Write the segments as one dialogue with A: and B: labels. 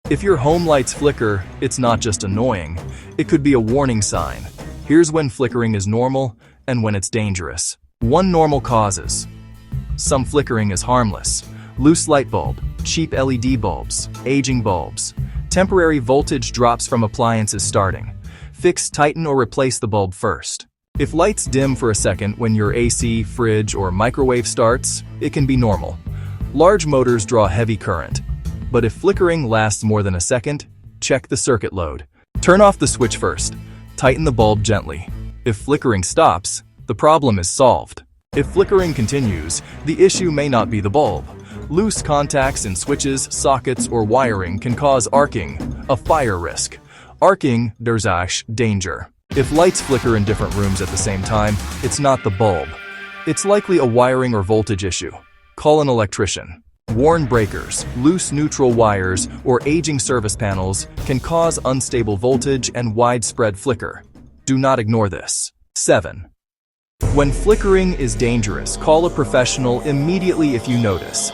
A: If your home lights flicker, it's not just annoying, it could be a warning sign. Here's when flickering is normal and when it's dangerous. 1. Normal causes. Some flickering is harmless. Loose light bulb, cheap LED bulbs, aging bulbs. Temporary voltage drops from appliances starting. Fix, tighten, or replace the bulb first. If lights dim for a second when your AC, fridge, or microwave starts, it can be normal. Large motors draw heavy current. But if flickering lasts more than a second, check the circuit load. Turn off the switch first. Tighten the bulb gently. If flickering stops, the problem is solved. If flickering continues, the issue may not be the bulb. Loose contacts in switches, sockets, or wiring can cause arcing, a fire risk. Arcing, danger. If lights flicker in different rooms at the same time, it's not the bulb. It's likely a wiring or voltage issue. Call an electrician. Worn breakers, loose neutral wires, or aging service panels can cause unstable voltage and widespread flicker. Do not ignore this. 7. When flickering is dangerous, call a professional immediately if you notice.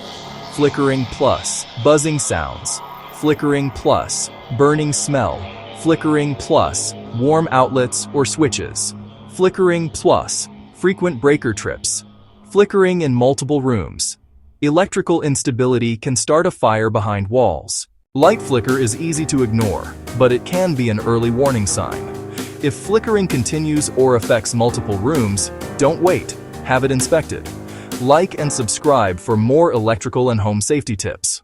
A: Flickering plus buzzing sounds. Flickering plus burning smell. Flickering plus warm outlets or switches. Flickering plus frequent breaker trips. Flickering in multiple rooms. Electrical instability can start a fire behind walls. Light flicker is easy to ignore, but it can be an early warning sign. If flickering continues or affects multiple rooms, don't wait, have it inspected. Like and subscribe for more electrical and home safety tips.